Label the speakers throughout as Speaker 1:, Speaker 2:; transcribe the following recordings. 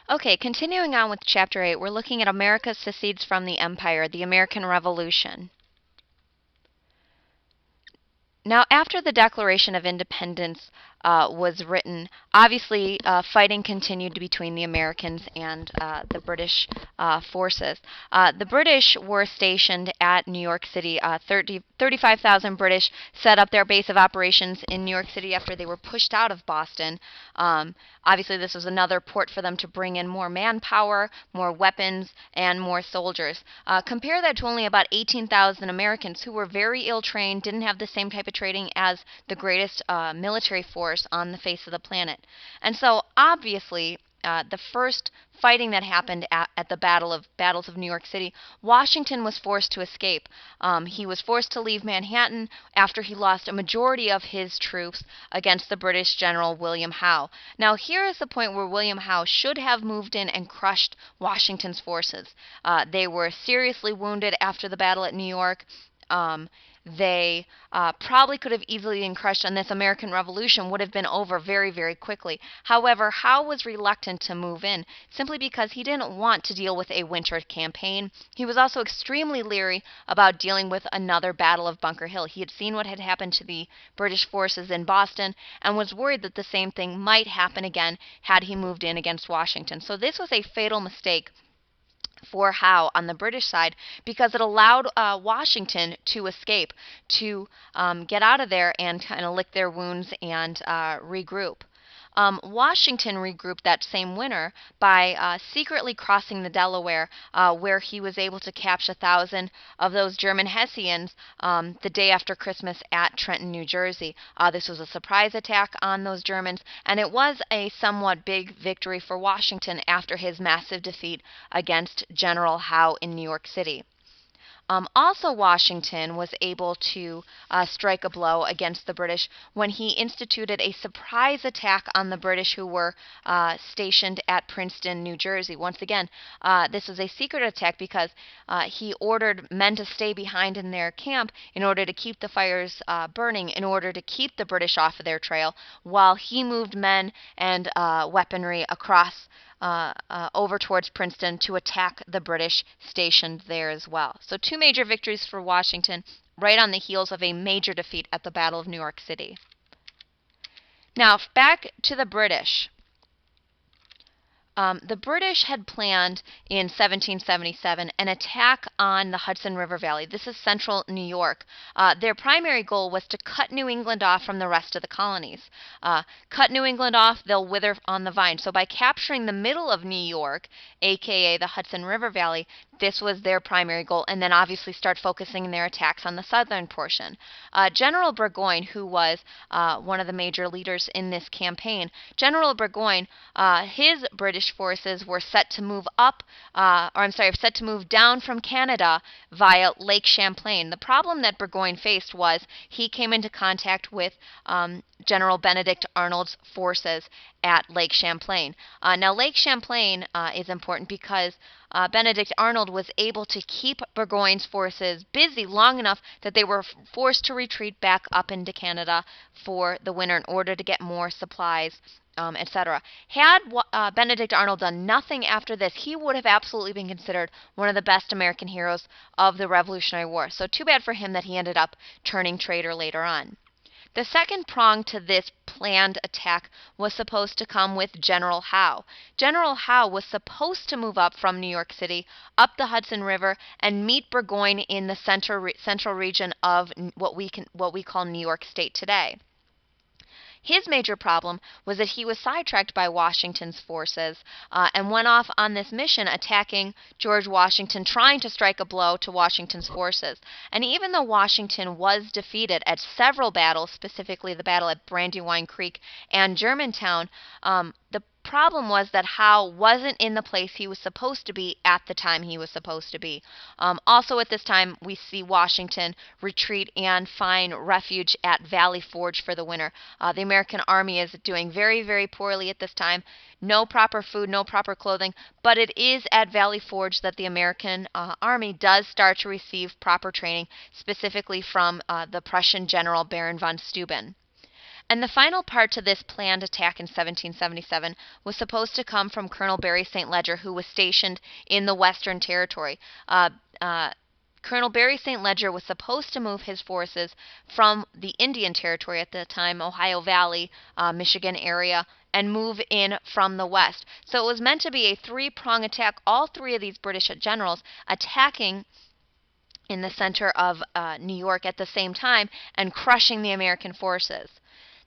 Speaker 1: Okay, continuing on with Chapter 8, we're looking at America secedes from the Empire, the American Revolution. Now, after the Declaration of Independence was written, obviously fighting continued between the Americans and the British forces. The British were stationed at New York City. 35,000 British set up their base of operations in New York City after they were pushed out of Boston. Obviously, this was another port for them to bring in more manpower, more weapons, and more soldiers. Compare that to only about 18,000 Americans who were very ill trained, didn't have the same type of training as the greatest military force on the face of the planet. And so, obviously, the first fighting that happened at the battles of New York City, Washington was forced to escape. He was forced to leave Manhattan after he lost a majority of his troops against the British General William Howe. Now, here is the point where William Howe should have moved in and crushed Washington's forces. They were seriously wounded after the battle at New York. They probably could have easily been crushed, and this American Revolution would have been over very, very quickly. However, Howe was reluctant to move in simply because he didn't want to deal with a winter campaign. He was also extremely leery about dealing with another Battle of Bunker Hill. He had seen what had happened to the British forces in Boston and was worried that the same thing might happen again had he moved in against Washington. So this was a fatal mistake for Howe on the British side because it allowed Washington to escape, to get out of there and kind of lick their wounds and regroup. Washington regrouped that same winter by secretly crossing the Delaware, where he was able to capture 1,000 of those German Hessians the day after Christmas at Trenton, New Jersey. This was a surprise attack on those Germans, and it was a somewhat big victory for Washington after his massive defeat against General Howe in New York City. Also, Washington was able to strike a blow against the British when he instituted a surprise attack on the British who were stationed at Princeton, New Jersey. Once again, this was a secret attack because he ordered men to stay behind in their camp in order to keep the fires burning, in order to keep the British off of their trail, while he moved men and weaponry across over towards Princeton to attack the British stationed there as well. So two major victories for Washington right on the heels of a major defeat at the Battle of New York City. Now, back to the British. The British had planned in 1777 an attack on the Hudson River Valley. This is central New York. Their primary goal was to cut New England off from the rest of the colonies. Cut New England off, they'll wither on the vine. So by capturing the middle of New York, aka the Hudson River Valley, this was their primary goal, and then obviously start focusing their attacks on the southern portion. General Burgoyne, who was one of the major leaders in this campaign, General Burgoyne, his British forces were set to move set to move down from Canada via Lake Champlain. The problem that Burgoyne faced was he came into contact with General Benedict Arnold's forces at Lake Champlain. Now, Lake Champlain is important because Benedict Arnold was able to keep Burgoyne's forces busy long enough that they were forced to retreat back up into Canada for the winter in order to get more supplies, etc. Had Benedict Arnold done nothing after this, he would have absolutely been considered one of the best American heroes of the Revolutionary War. So too bad for him that he ended up turning traitor later on. The second prong to this planned attack was supposed to come with General Howe. General Howe was supposed to move up from New York City, up the Hudson River, and meet Burgoyne in the central region of what we call New York State today. His major problem was that he was sidetracked by Washington's forces and went off on this mission attacking George Washington, trying to strike a blow to Washington's forces. And even though Washington was defeated at several battles, specifically the battle at Brandywine Creek and Germantown, the problem was that Howe wasn't in the place he was supposed to be at the time he was supposed to be. Also at this time, we see Washington retreat and find refuge at Valley Forge for the winter. The American army is doing very, very poorly at this time. No proper food, no proper clothing, but it is at Valley Forge that the American army does start to receive proper training, specifically from the Prussian General Baron von Steuben. And the final part to this planned attack in 1777 was supposed to come from Colonel Barry St. Ledger, who was stationed in the Western Territory. Uh, uh, Colonel Barry St. Ledger was supposed to move his forces from the Indian Territory at the time, Ohio Valley, Michigan area, and move in from the west. So it was meant to be a three-prong attack, all three of these British generals attacking in the center of New York at the same time and crushing the American forces.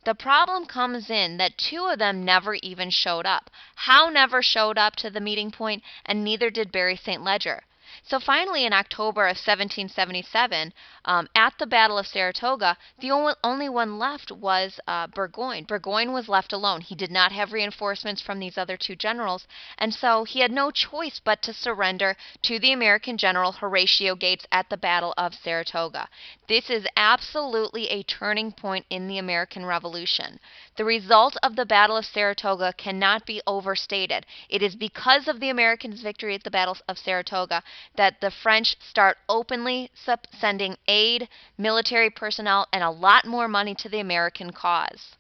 Speaker 1: The problem comes in that two of them never even showed up. Howe never showed up to the meeting point, and neither did Barry St. Ledger. So finally, in October of 1777, at the Battle of Saratoga, the only one left was Burgoyne. Burgoyne was left alone. He did not have reinforcements from these other two generals, and so he had no choice but to surrender to the American general Horatio Gates at the Battle of Saratoga. This is absolutely a turning point in the American Revolution. The result of the Battle of Saratoga cannot be overstated. It is because of the Americans' victory at the Battle of Saratoga that the French start openly sending aid, military personnel, and a lot more money to the American cause.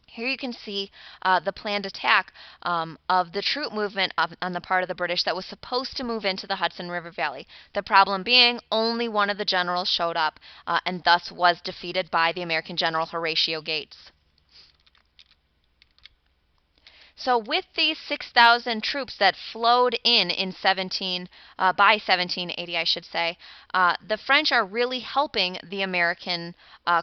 Speaker 1: Here you can see the planned attack of the troop movement on the part of the British that was supposed to move into the Hudson River Valley. The problem being only one of the generals showed up and thus was defeated by the American general Horatio Gates. So with these 6,000 troops that flowed in by 1780, I should say, the French are really helping the American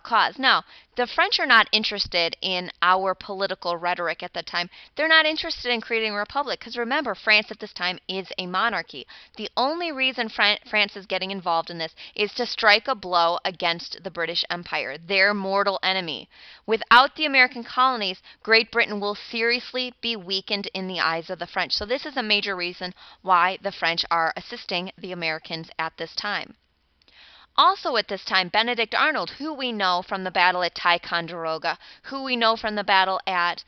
Speaker 1: cause. Now, the French are not interested in our political rhetoric at the time. They're not interested in creating a republic because remember, France at this time is a monarchy. The only reason France is getting involved in this is to strike a blow against the British Empire, their mortal enemy. Without the American colonies, Great Britain will seriously be weakened in the eyes of the French. So this is a major reason why the French are assisting the Americans at this time. Also at this time, Benedict Arnold, who we know from the battle at Ticonderoga, who we know from the battle at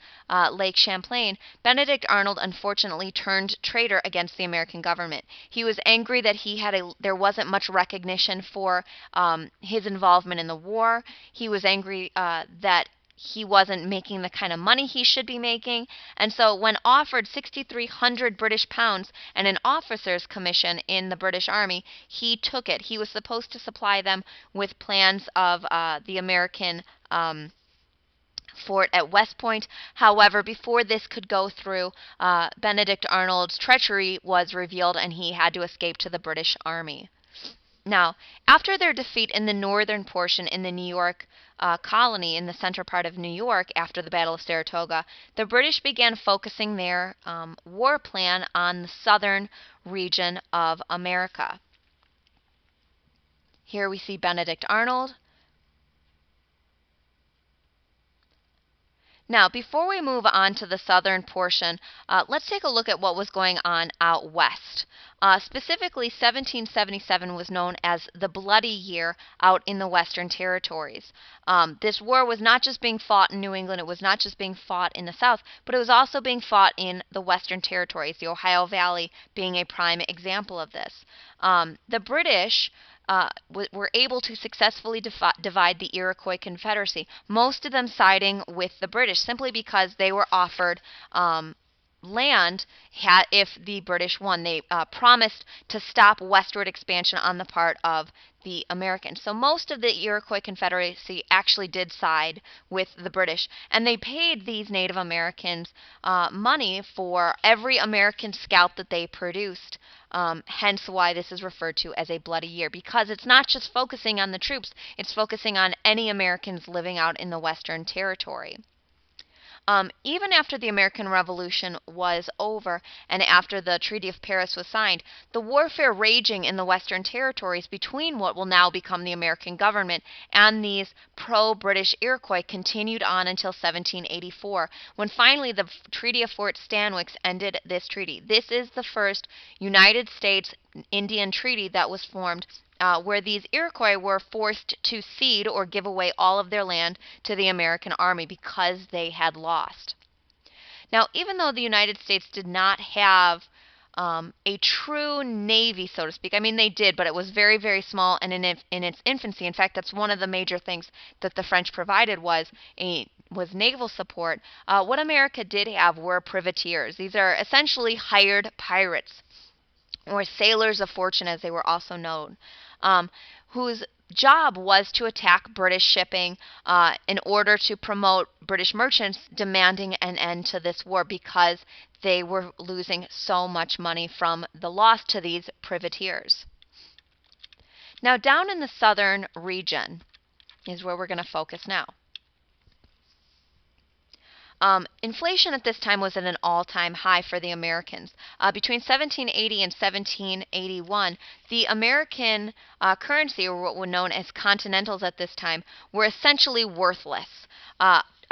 Speaker 1: Lake Champlain, Benedict Arnold unfortunately turned traitor against the American government. He was angry that there wasn't much recognition for his involvement in the war. He was angry that he wasn't making the kind of money he should be making, and so when offered 6,300 British pounds and an officer's commission in the British Army, he took it. He was supposed to supply them with plans of the American fort at West Point. However, before this could go through, Benedict Arnold's treachery was revealed and he had to escape to the British Army. Now, after their defeat in the northern portion in the New York colony in the center part of New York after the Battle of Saratoga, the British began focusing their war plan on the southern region of America. Here we see Benedict Arnold. Now, before we move on to the southern portion, let's take a look at what was going on out west. Specifically, 1777 was known as the Bloody Year out in the Western Territories. This war was not just being fought in New England, it was not just being fought in the South, but it was also being fought in the Western Territories, the Ohio Valley being a prime example of this. The British were able to successfully divide the Iroquois Confederacy, most of them siding with the British simply because they were offered land if the British won. They promised to stop westward expansion on the part of the Americans. So most of the Iroquois Confederacy actually did side with the British, and they paid these Native Americans money for every American scalp that they produced. Hence why this is referred to as a bloody year, because it's not just focusing on the troops, it's focusing on any Americans living out in the Western Territory. Even after the American Revolution was over and after the Treaty of Paris was signed, the warfare raging in the Western Territories between what will now become the American government and these pro-British Iroquois continued on until 1784, when finally the Treaty of Fort Stanwix ended this treaty. This is the first United States Indian treaty that was formed where these Iroquois were forced to cede or give away all of their land to the American army because they had lost. Now, even though the United States did not have a true navy, so to speak. I mean, they did, but it was very, very small and in its infancy. In fact, that's one of the major things that the French provided was naval support. What America did have were privateers. These are essentially hired pirates, or sailors of fortune as they were also known, whose job was to attack British shipping in order to promote British merchants demanding an end to this war because they were losing so much money from the loss to these privateers. Now, down in the southern region is where we're going to focus now. Inflation at this time was at an all-time high for the Americans. Between 1780 and 1781, the American currency, or what were known as continentals at this time, were essentially worthless.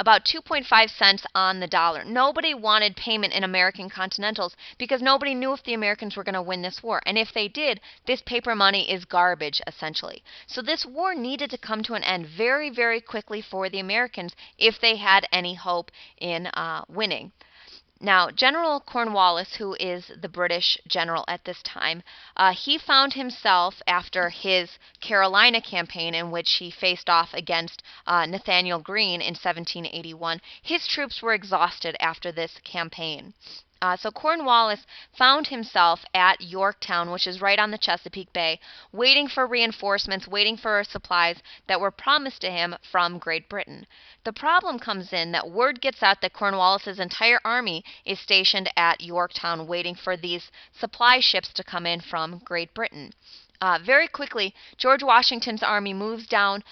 Speaker 1: About 2.5 cents on the dollar. Nobody wanted payment in American continentals because nobody knew if the Americans were going to win this war. And if they did, this paper money is garbage, essentially. So this war needed to come to an end very, very quickly for the Americans if they had any hope in winning. Now, General Cornwallis, who is the British general at this time, he found himself, after his Carolina campaign in which he faced off against Nathaniel Greene in 1781, his troops were exhausted after this campaign. So Cornwallis found himself at Yorktown, which is right on the Chesapeake Bay, waiting for reinforcements, waiting for supplies that were promised to him from Great Britain. The problem comes in that word gets out that Cornwallis's entire army is stationed at Yorktown, waiting for these supply ships to come in from Great Britain. Very quickly, George Washington's army moves down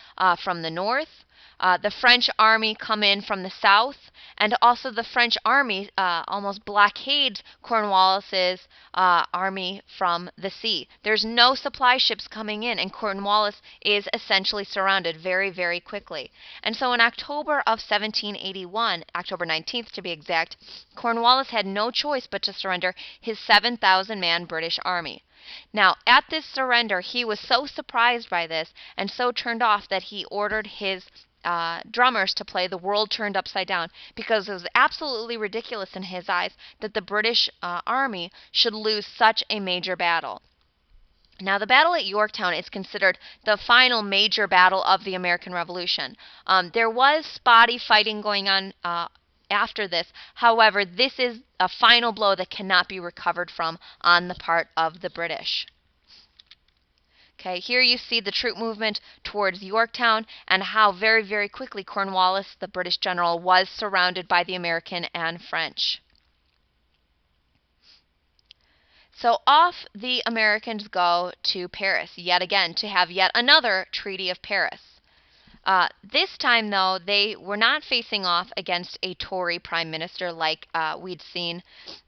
Speaker 1: from the north. The French army come in from the south, and also the French army almost blockades Cornwallis's army from the sea. There's no supply ships coming in, and Cornwallis is essentially surrounded very, very quickly. And so in October of 1781, October 19th to be exact, Cornwallis had no choice but to surrender his 7,000-man British army. Now, at this surrender, he was so surprised by this and so turned off that he ordered his drummers to play The World Turned Upside Down, because it was absolutely ridiculous in his eyes that the British army should lose such a major battle. Now, the battle at Yorktown is considered the final major battle of the American Revolution. There was spotty fighting going on after this. However, this is a final blow that cannot be recovered from on the part of the British. Okay, here you see the troop movement towards Yorktown and how very, very quickly Cornwallis, the British general, was surrounded by the American and French. So off the Americans go to Paris, yet again, to have yet another Treaty of Paris. This time, though, they were not facing off against a Tory prime minister like we'd seen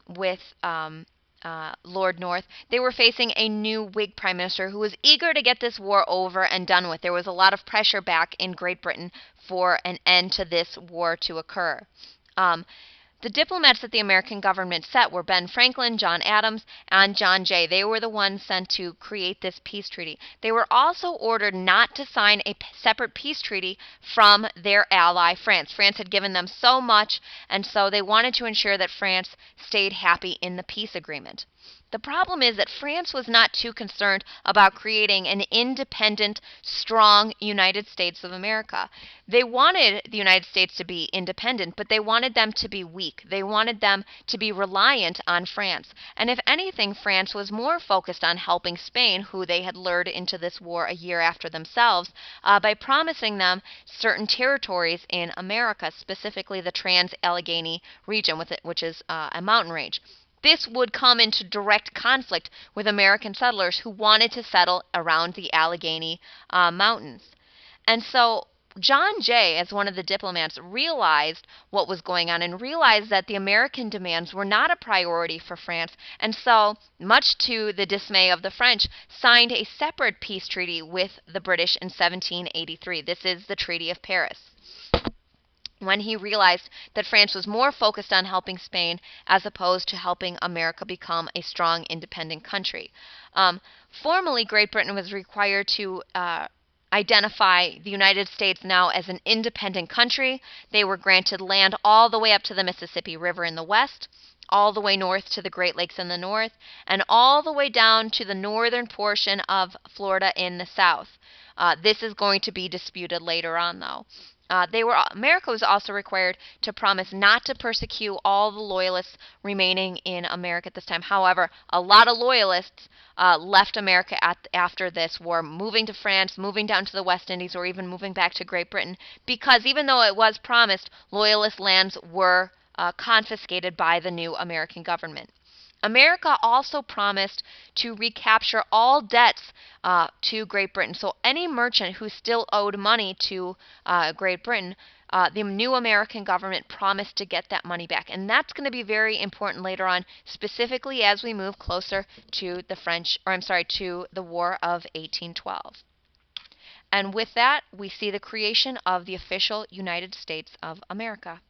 Speaker 1: with Lord North. They were facing a new Whig prime minister who was eager to get this war over and done with. There was a lot of pressure back in Great Britain for an end to this war to occur. The diplomats that the American government set were Ben Franklin, John Adams, and John Jay. They were the ones sent to create this peace treaty. They were also ordered not to sign a separate peace treaty from their ally, France. France had given them so much, and so they wanted to ensure that France stayed happy in the peace agreement. The problem is that France was not too concerned about creating an independent, strong United States of America. They wanted the United States to be independent, but they wanted them to be weak. They wanted them to be reliant on France. And if anything, France was more focused on helping Spain, who they had lured into this war a year after themselves, by promising them certain territories in America, specifically the Trans-Allegheny region, which is a mountain range. This would come into direct conflict with American settlers who wanted to settle around the Allegheny Mountains. And so John Jay, as one of the diplomats, realized what was going on and realized that the American demands were not a priority for France, and so, much to the dismay of the French, signed a separate peace treaty with the British in 1783. This is the Treaty of Paris, when he realized that France was more focused on helping Spain as opposed to helping America become a strong, independent country. Formally, Great Britain was required to identify the United States now as an independent country. They were granted land all the way up to the Mississippi River in the west, all the way north to the Great Lakes in the north, and all the way down to the northern portion of Florida in the south. This is going to be disputed later on, though. America was also required to promise not to persecute all the loyalists remaining in America at this time. However, a lot of loyalists left America after this war, moving to France, moving down to the West Indies, or even moving back to Great Britain, because even though it was promised, loyalist lands were confiscated by the new American government. America also promised to recapture all debts to Great Britain. So any merchant who still owed money to Great Britain, the new American government promised to get that money back. And that's going to be very important later on, specifically as we move closer to to the War of 1812. And with that, we see the creation of the official United States of America.